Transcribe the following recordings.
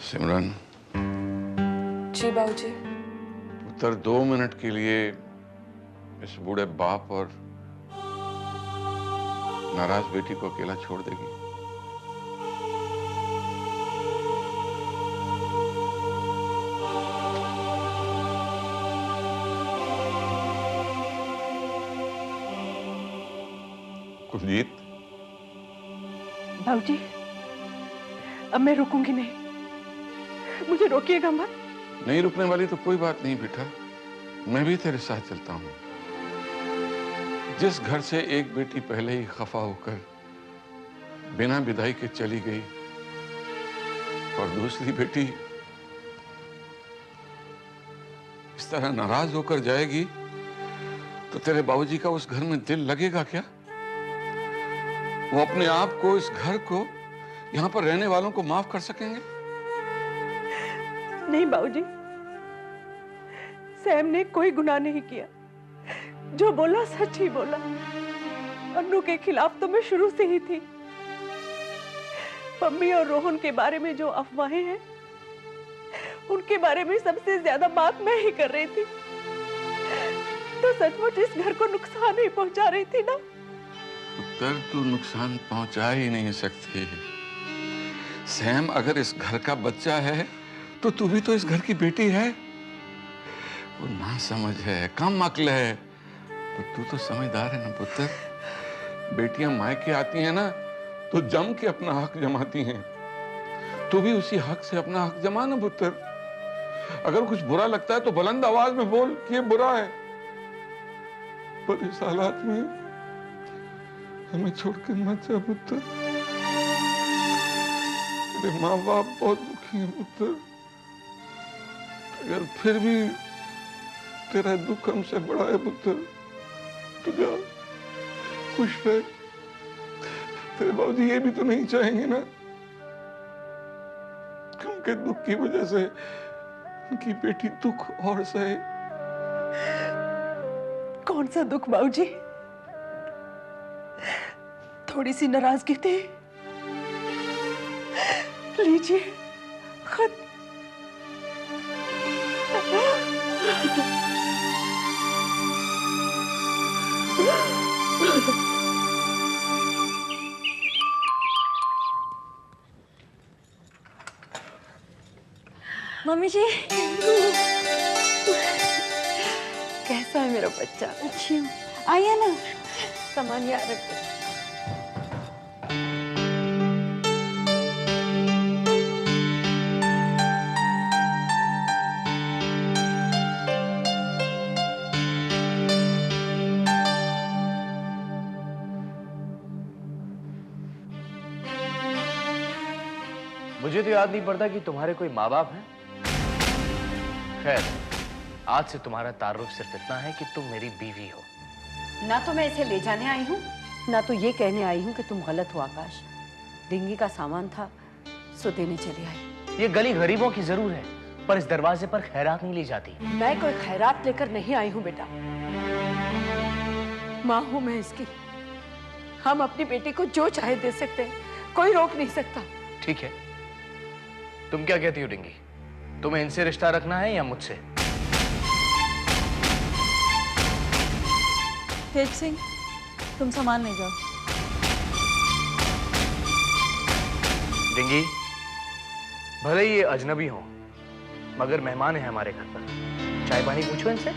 सिमरन, जी बाबूजी। पुत्र 2 मिनट के लिए इस बूढ़े बाप और नाराज बेटी को अकेला छोड़ देगी? कुलजीत, बाबूजी, अब मैं रुकूंगी नहीं, मुझे रोकिएगा मत। नहीं रुकने वाली तो कोई बात नहीं बेटा, मैं भी तेरे साथ चलता हूं। जिस घर से एक बेटी पहले ही खफा होकर बिना विदाई के चली गई और दूसरी बेटी इस तरह नाराज होकर जाएगी, तो तेरे बाबूजी का उस घर में दिल लगेगा क्या? वो अपने आप को, इस घर को, यहां पर रहने वालों को माफ कर सकेंगे? नहीं बाबूजी, सैम ने कोई गुनाह नहीं किया। जो बोला सच ही बोला। अन्नू के खिलाफ तो मैं शुरू से ही थी। मम्मी और रोहन के बारे में जो अफवाहें हैं, उनके बारे में सबसे ज्यादा बात मैं ही कर रही थी। तो सचमुच इस घर को नुकसान ही पहुंचा रही थी ना। उत्तर, तू नुकसान पहुंचा ही नहीं सकती। सैम अगर इस घर का बच्चा है तो तू भी तो इस घर की बेटी है। वो ना समझ है, कम अक्ल है, तो तू तो समझदार है ना पुत्र। बेटियां मायके आती हैं ना तो जम के अपना हक जमाती हैं। तू भी उसी हक से अपना हक जमा ना पुत्र। अगर कुछ बुरा लगता है तो बुलंद आवाज में बोल कि ये बुरा है, पर इस हालात में हमें छोड़कर मत जा पुत्र। मेरे माँ बाप बहुत दुखी हैं पुत्र। अगर फिर भी तेरा दुख हमसे बड़ा है पुत्र, तो जा, खुश रह। तेरे बाबूजी ये भी तो नहीं चाहेंगे ना कि उनके दुख की वजह से उनकी बेटी दुख और सहे। कौन सा दुख बाबूजी? थोड़ी सी नाराजगी थी। लीजिए खत। मम्मी जी, कैसा है मेरा बच्चा? अच्छी हूँ। आइए ना। सामान याद रखो। मुझे तो याद नहीं पड़ता कि तुम्हारे कोई माँ बाप हैं। खैर, आज से तुम्हारा तारुफ सिर्फ इतना है कि तुम मेरी बीवी हो। ना तो मैं इसे ले जाने आई हूँ, ना तो ये कहने आई हूँ कि तुम गलत हो आकाश। डिंगी का सामान था, सो देने चली आई। ये गली गरीबों की जरूर है, पर इस दरवाजे पर खैरात नहीं ली जाती। मैं कोई खैरात लेकर नहीं आई हूँ बेटा। माँ हूँ मैं इसकी। हम अपनी बेटी को जो चाहे दे सकते हैं, कोई रोक नहीं सकता। ठीक है, तुम क्या कहती हो डिंगी? तुम्हें इनसे रिश्ता रखना है या मुझसे? तेज सिंह, तुम सामान ले जाओ। डिंगी, भले ही ये अजनबी हो, मगर मेहमान है हमारे घर पर। चाय पानी पूछो इनसे।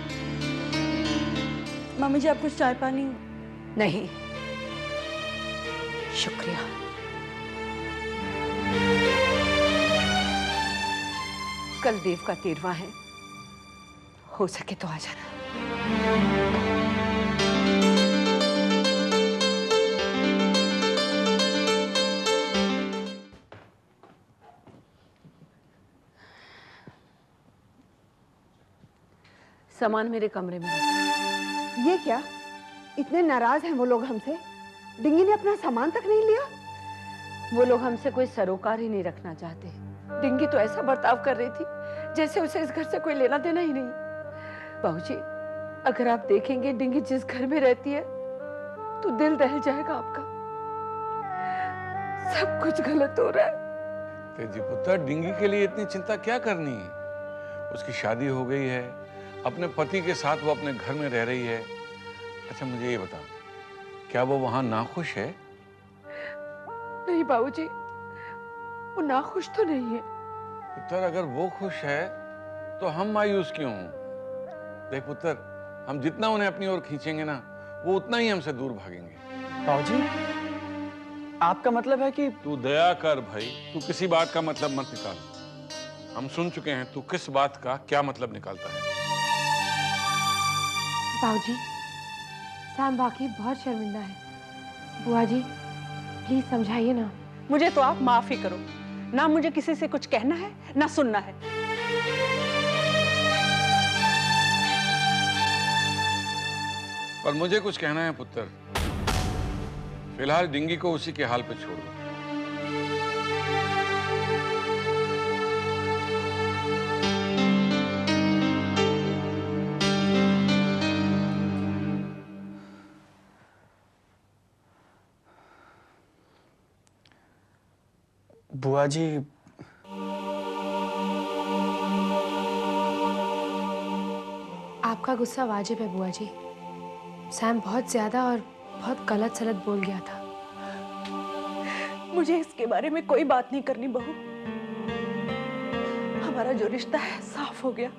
मम्मी जी, आप कुछ चाय पानी? नहीं, शुक्रिया। कल देव का 13वां है, हो सके तो आ जाना। सामान मेरे कमरे में है। ये क्या? इतने नाराज हैं वो लोग हमसे? डिंगी ने अपना सामान तक नहीं लिया। वो लोग हमसे कोई सरोकार ही नहीं रखना चाहते। डिंगी तो ऐसा बर्ताव कर रही थी जैसे उसे इस घर से कोई लेना देना ही नहीं। बाबूजी, अगर आप देखेंगे डिंगी जिस घर में रहती है तो दिल दहल जाएगा आपका। सब कुछ गलत हो रहा है। तेजी पुत्र, डिंगी के लिए इतनी चिंता क्या करनी है? उसकी शादी हो गई है, अपने पति के साथ वो अपने घर में रह रही है। अच्छा मुझे ये बता, क्या वो वहां नाखुश है? नहीं बाबूजी, वो नाखुश तो नहीं है। पुत्र, अगर वो खुश है तो हम मायूस क्यों हों? देख पुत्र, हम जितना उन्हें अपनी ओर खींचेंगे ना, वो उतना ही हमसे दूर भागेंगे। बाबूजी, आपका मतलब है कि तू दया कर भाई, तू किसी बात का मतलब मत निकाल। हम सुन चुके हैं तू किस बात का क्या मतलब निकालता है। बाबूजी, सैम वाकई बहुत शर्मिंदा है। बुआ जी, प्लीज समझाइए ना। मुझे तो आप माफ ही करो। ना मुझे किसी से कुछ कहना है ना सुनना है। पर मुझे कुछ कहना है पुत्र। फिलहाल डिंगी को उसी के हाल पे छोड़ दो। बुआ जी, आपका गुस्सा वाजिब है बुआ जी। सैम बहुत ज्यादा और बहुत गलत सलत बोल गया था। मुझे इसके बारे में कोई बात नहीं करनी बहू। हमारा जो रिश्ता है साफ हो गया।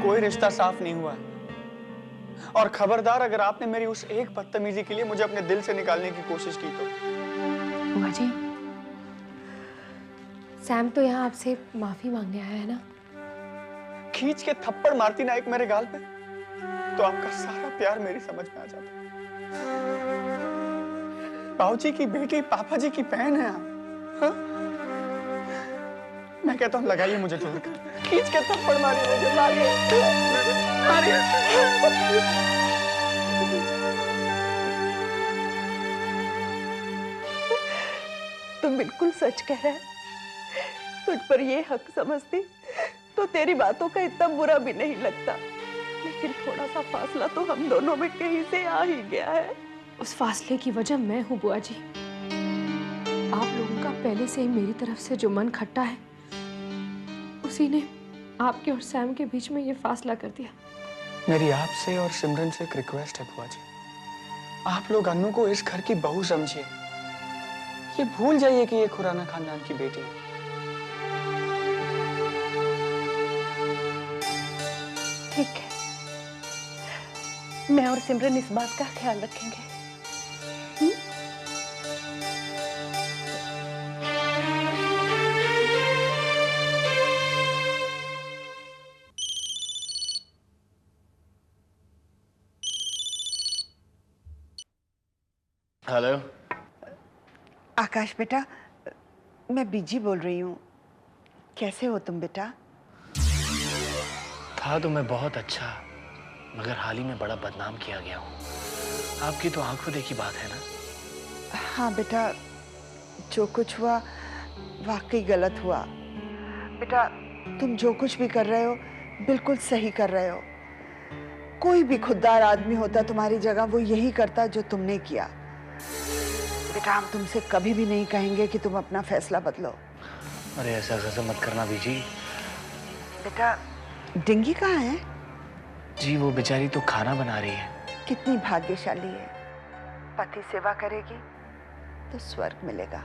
कोई रिश्ता साफ नहीं हुआ है। और खबरदार, अगर आपने मेरी उस एक बदतमीजी के लिए मुझे अपने दिल से निकालने की कोशिश की तो। बुआ जी, सैम तो यहाँ आपसे माफी मांगने आया है ना? खींच के थप्पड़ मारती ना एक मेरे गाल पे, तो आपका सारा प्यार मेरी समझ में आ जाता। बाबूजी की बेटी, पापा जी की बहन है आप। हाँ? मैं कहता हूँ लगाइए मुझे जोर कर, खींच के थप्पड़ मारिए मुझे, मारिए मारिए। तुम बिल्कुल सच कह रहा है। तुझ पर ये हक समझती तो तेरी बातों का इतना बुरा भी नहीं लगता। लेकिन थोड़ा सा फासला तो हम दोनों में कहीं से आ ही गया है। उस फासले की वजह मैं हूँ बुआ जी। आप लोगों का पहले से ही मेरी तरफ से जो मन खट्टा है, उसी ने आपके और सैम के बीच में ये फासला कर दिया। मेरी आपसे और सिमरन से एक रिक्वेस्ट है बुआ जी, आप लोग अन्नू को इस घर की बहू समझिए। ये भूल जाइए कि ये खुराना खानदान की बेटी है। ठीक है, मैं और सिमरन इस बात का ख्याल रखेंगे। हेलो आकाश बेटा, मैं बीजी बोल रही हूँ। कैसे हो तुम बेटा? था तो मैं बहुत अच्छा, मगर हाल ही में बड़ा बदनाम किया गया हूँ। आपकी तो आंखों देखी बात है ना। हाँ बेटा, जो कुछ हुआ वाकई गलत हुआ। बेटा, तुम जो कुछ भी कर रहे हो बिल्कुल सही कर रहे हो। कोई भी खुददार आदमी होता तुम्हारी जगह, वो यही करता जो तुमने किया। बेटा, हम तुमसे कभी भी नहीं कहेंगे कि तुम अपना फैसला बदलो। अरे ऐसा गजब मत करना बीजी। बेटा, डिंगी कहाँ है? जी वो बेचारी तो खाना बना रही है। कितनी भाग्यशाली है। पति सेवा करेगी तो स्वर्ग मिलेगा।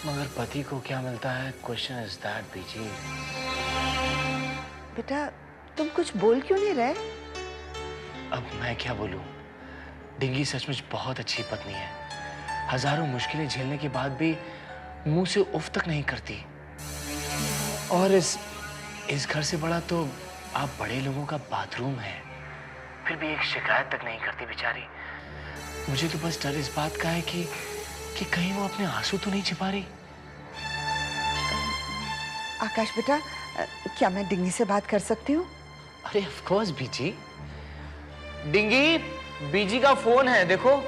मगर पति को क्या मिलता है? क्वेश्चन इज दैट बीजी। बेटा, तुम कुछ बोल क्यों नहीं रहे? अब मैं क्या बोलूं? डिंगी सचमुच बहुत अच्छी पत्नी है। हजारों मुश्किलें झेलने के बाद भी मुंह से उफ तक नहीं करती। और इस घर से बड़ा तो आप बड़े लोगों का बाथरूम है, फिर भी एक शिकायत तक नहीं करती बेचारी। मुझे तो बस डर इस बात का है कि कहीं वो अपने आंसू तो नहीं छिपा रही। आकाश बेटा, क्या मैं डिंगी से बात कर सकती हूँ? अरे ऑफ कोर्स बीजी। डिंगी, बीजी का फोन है, देखो। अरे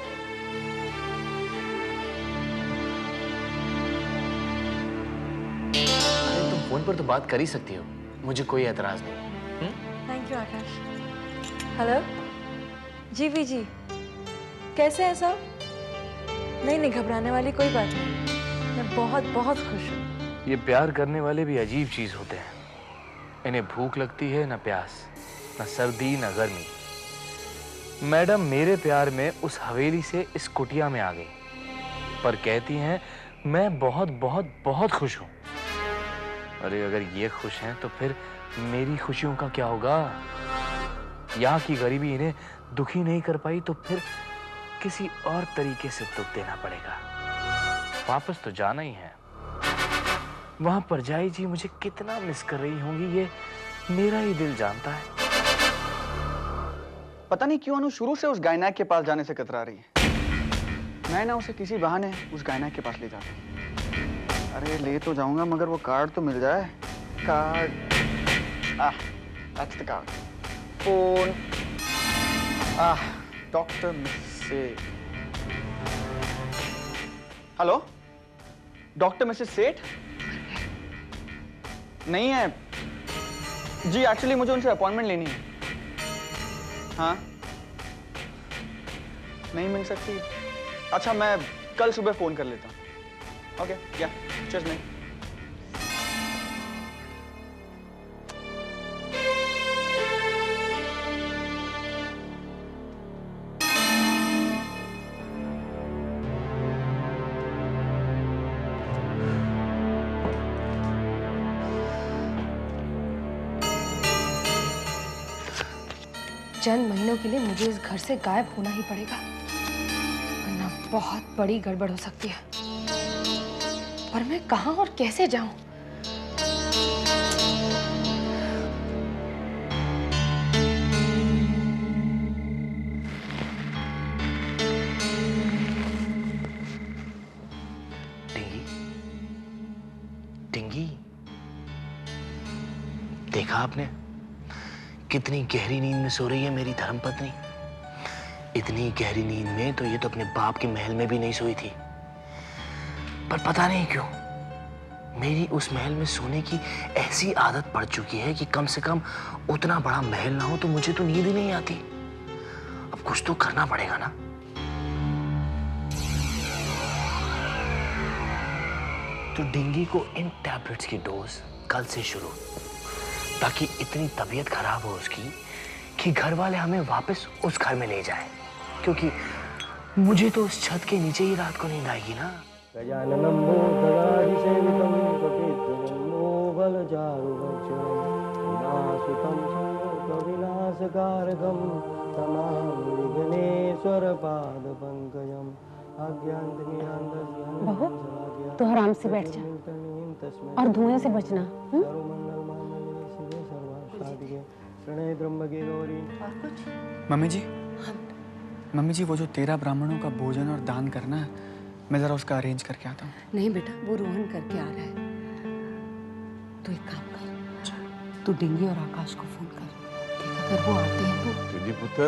तुम फोन पर तो बात कर ही सकती हो, मुझे कोई एतराज नहीं। Thank you Akash. हेलो जी बीजी, कैसे हैं सब? नहीं नहीं, घबराने वाली कोई बात नहीं। मैं बहुत बहुत खुश हूँ। ये प्यार करने वाले भी अजीब चीज होते हैं। इन्हें भूख लगती है ना प्यास, ना सर्दी ना गर्मी। मैडम मेरे प्यार में उस हवेली से इस कुटिया में आ गई, पर कहती हैं मैं बहुत बहुत बहुत खुश हूं। अरे अगर ये खुश हैं तो फिर मेरी खुशियों का क्या होगा? यहाँ की गरीबी इन्हें दुखी नहीं कर पाई तो फिर किसी और तरीके से दुख देना पड़ेगा। वापस तो जाना ही है। वहां परजाई जी मुझे कितना मिस कर रही होंगी ये मेरा ही दिल जानता है। पता नहीं क्यों अनु शुरू से उस गायनाक के पास जाने से कतरा रही है। मैं ना उसे किसी बहाने उस गायनाक के पास ले जाता हूँ। अरे ले तो जाऊंगा मगर वो कार्ड तो मिल जाए। Card, that's the card. Phone, doctor Mrs. Hello, doctor Mrs सेठ? नहीं है जी, एक्चुअली मुझे उनसे अपॉइंटमेंट लेनी है। हाँ, नहीं मिल सकती। अच्छा, मैं कल सुबह फोन कर लेता हूँ। ओके, या चीयर्स मैन। चंद महीनों के लिए मुझे इस घर से गायब होना ही पड़ेगा, वरना बहुत बड़ी गड़बड़ हो सकती है। पर मैं कहाँ और कैसे जाऊं? टिंगी, टिंगी, देखा आपने कितनी गहरी नींद में सो रही है मेरी धर्मपत्नी। इतनी गहरी नींद में तो ये तो अपने बाप के महल में भी नहीं सोई थी, पर पता नहीं क्यों मेरी उस महल में सोने की ऐसी आदत पड़ चुकी है कि कम से कम उतना बड़ा महल ना हो तो मुझे तो नींद ही नहीं आती। अब कुछ तो करना पड़ेगा ना। तो डिंगी को इन टैबलेट्स की डोज कल से शुरू, ताकि इतनी तबीयत खराब हो उसकी कि घर वाले हमें वापस उस घर में ले जाएं, क्योंकि मुझे तो उस छत के नीचे ही रात को नींद आएगी ना। गजाननं भूतगणाधिसेवितं कपित्थजम्बोबलचारुभक्षणं विनाशुतं शोकविनाशकारकं तमामि गणेश्वरपादपङ्कजम् आज्ञान्तनिहान्तस्य बहू, तो आराम से बैठ जा और धुएं से बचना। मम्मी जी, मम्मी जी वो जो 13 ब्राह्मणों का भोजन और दान करना है, मैं जरा उसका अरेंज करके आता हूँ। नहीं बेटा, वो रोहन करके आ रहा है। तू एक काम कर, तू डिंगी और आकाश को फोन कर। देख, अगर वो आते हैं तो। जी पुत्र,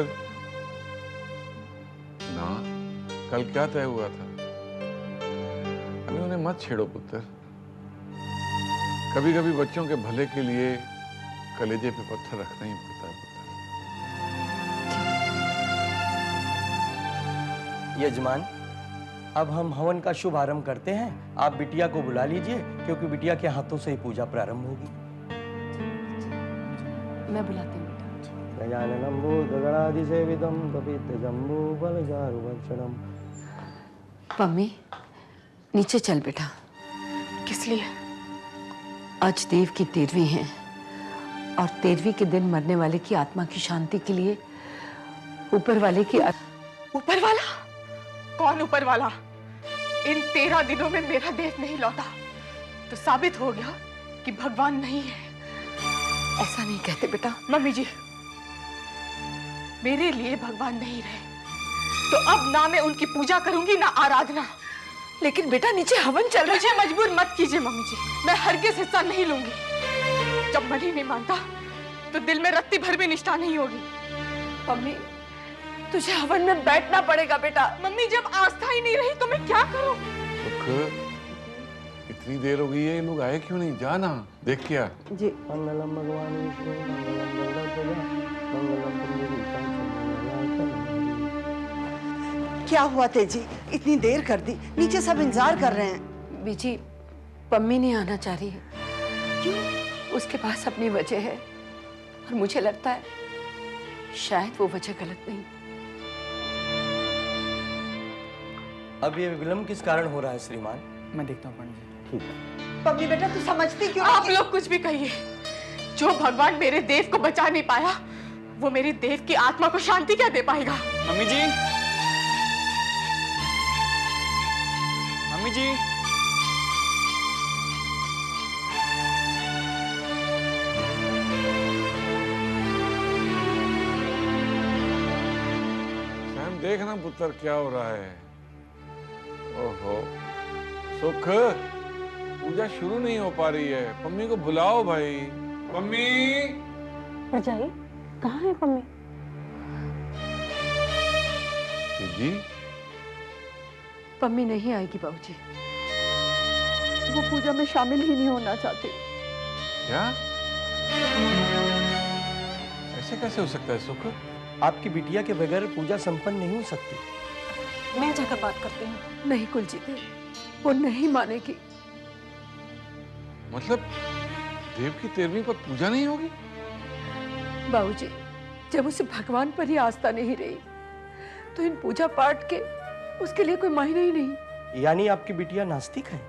ना कल क्या तय हुआ था? अभी उन्हें मत छेड़ो पुत्र। कभी कभी बच्चों के भले के लिए कलेजे पे पत्थर रखना ही पड़ता है पुत्र। यजमान, अब हम हवन का शुभ आरंभ करते हैं। आप बिटिया को बुला लीजिए, क्योंकि बिटिया के हाथों से ही पूजा प्रारंभ होगी। मैं बुलाती हूँ बेटा। गजाननं भूतगणाधिसेवितं कपित्थजम्बोबलचारुभक्षणं। मम्मी, नीचे चल बेटा। किस लिए? आज देव की 13वीं है और 13वीं के दिन मरने वाले की आत्मा की शांति के लिए ऊपर वाले की। ऊपर वाला? कौन ऊपर वाला? इन 13 दिनों में मेरा देव नहीं लौटा तो साबित हो गया कि भगवान नहीं है। ऐसा नहीं कहते बेटा। मम्मी जी, मेरे लिए भगवान नहीं रहे तो अब ना मैं उनकी पूजा करूंगी ना आराधना। लेकिन बेटा नीचे हवन चल रहा है। मुझे मजबूर मत कीजिए मम्मी जी, मैं हरगिज़ हिस्सा नहीं लूंगी। जब मन ही नहीं मानता तो दिल में रत्ती भर भी निष्ठा नहीं होगी। मम्मी, तुझे हवन में बैठना पड़ेगा बेटा। मम्मी, जब आस्था ही नहीं रही तो मैं क्या करूं? इतनी देर हो गई है, ये लोग आए क्यों नहीं? जाना देख क्या। जी मंगलम भगवान विष्णु मंगलम गरुड़ध्वज मंगलम पुंडरीकाक्ष मंगलाचरण। क्या हुआ तेजी? इतनी देर कर दी, नीचे सब इंतजार कर रहे हैं। बीजी, पम्मी नहीं आना चाह रही है। क्यों? उसके पास अपनी वजह है और मुझे लगता है शायद वो वजह गलत नहीं। अब ये विलंब किस कारण हो रहा है श्रीमान? मैं देखता हूँ पंडित जी। पम्मी बेटा, तू समझती क्यों? आप लोग कुछ भी कहिए, जो भगवान मेरे देव को बचा नहीं पाया, वो मेरे देव की आत्मा को शांति क्या दे पाएगा? मम्मी जी, मम्मी जी, सैम देखना पुत्र क्या हो रहा है। ओहो सुख, पूजा शुरू नहीं हो पा रही है। पम्मी को बुलाओ भाई। पम्मी, भरजाई कहाँ है पम्मी? जी पम्मी नहीं आएगी बाबूजी। वो पूजा में शामिल ही नहीं होना चाहती। क्या? ऐसे कैसे हो सकता है सुख? आपकी बिटिया के बगैर पूजा संपन्न नहीं हो सकती। मैं जाकर बात करती हूँ। नहीं कुलजीत, वो नहीं मानेगी। मतलब देव की 13वीं पर पूजा नहीं होगी? बाबूजी, जब उसे भगवान पर ही आस्था नहीं रही तो इन पूजा पाठ के उसके लिए कोई मायने ही नहीं। यानी आपकी बिटिया नास्तिक है?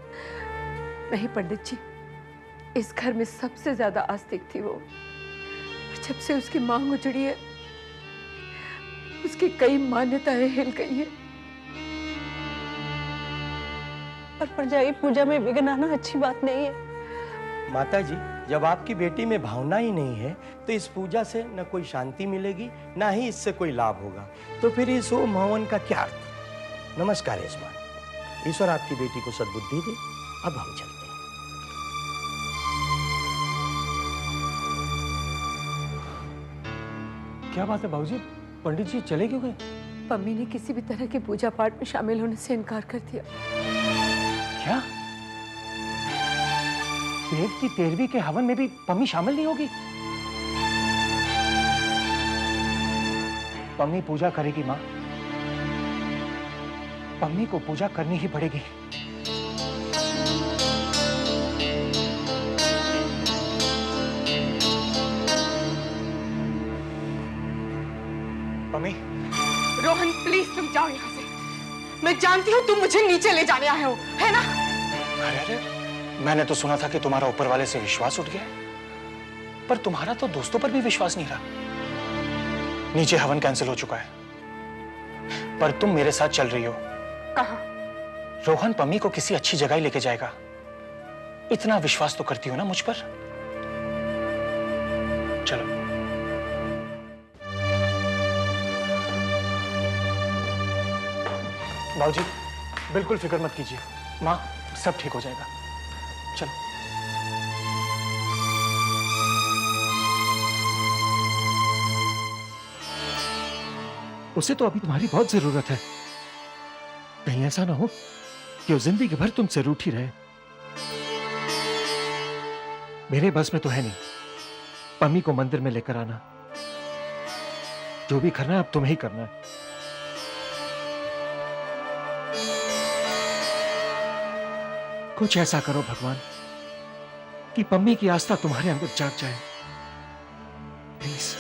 नहीं पंडित जी, इस घर में सबसे ज्यादा आस्तिक थी वो। और जब से उसकी मांग उजड़ी है, उसकी कई मान्यताएं हिल गई हैं। पर भरजाई, पूजा में विघ्न आना अच्छी बात नहीं है। माता जी, जब आपकी बेटी में भावना ही नहीं है तो इस पूजा से न कोई शांति मिलेगी, ना ही इससे कोई लाभ होगा। तो फिर इस होम हवन का क्या अर्थ? नमस्कार यजमान, ईश्वर आपकी बेटी को सद्बुद्धि दे। अब हम चलते हैं। क्या बात है बाबूजी, पंडित जी चले क्यों गए? पम्मी ने किसी भी तरह के पूजा पाठ में शामिल होने से इनकार कर दिया। क्या? देव की 13वीं के हवन में भी पम्मी शामिल नहीं होगी? पम्मी पूजा करेगी माँ, पम्मी को पूजा करनी ही पड़ेगी। पम्मी, रोहन प्लीज तुम जाओ यहाँ से। मैं जानती हूँ तुम मुझे नीचे ले जाने आए हो, है ना? अरे अरे, मैंने तो सुना था कि तुम्हारा ऊपर वाले से विश्वास उठ गया, पर तुम्हारा तो दोस्तों पर भी विश्वास नहीं रहा। नीचे हवन कैंसिल हो चुका है, पर तुम मेरे साथ चल रही हो। कहाँ? रोहन पम्मी को किसी अच्छी जगह ही लेके जाएगा। इतना विश्वास तो करती हो ना मुझ पर? चलो। बाबूजी, बिल्कुल फिक्र मत कीजिए, माँ सब ठीक हो जाएगा। चलो। उसे तो अभी तुम्हारी बहुत जरूरत है। कहीं ऐसा ना हो कि वो जिंदगी भर तुमसे रूठी रहे। मेरे बस में तो है नहीं पम्मी को मंदिर में लेकर आना। जो भी करना है अब तुम्हें ही करना है। कुछ ऐसा करो भगवान कि पम्मी की आस्था तुम्हारे अंदर जाग जाए, प्लीज।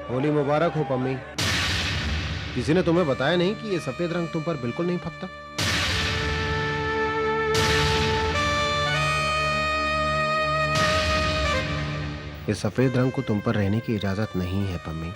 होली मुबारक हो पम्मी। किसी ने तुम्हें बताया नहीं कि ये सफेद रंग तुम पर बिल्कुल नहीं फपता? इस सफेद रंग को तुम पर रहने की इजाजत नहीं है पम्मी।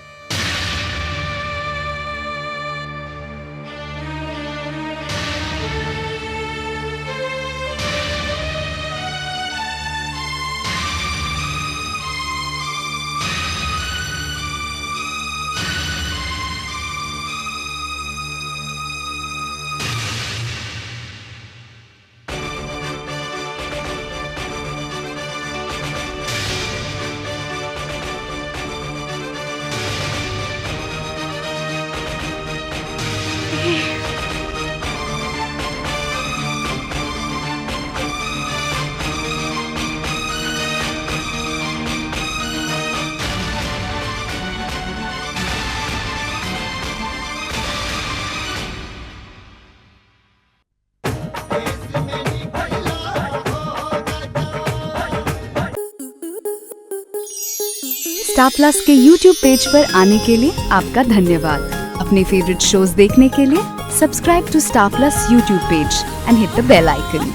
स्टार प्लस के YouTube पेज पर आने के लिए आपका धन्यवाद। अपने फेवरेट शोज देखने के लिए subscribe to Star Plus YouTube page and hit the bell icon.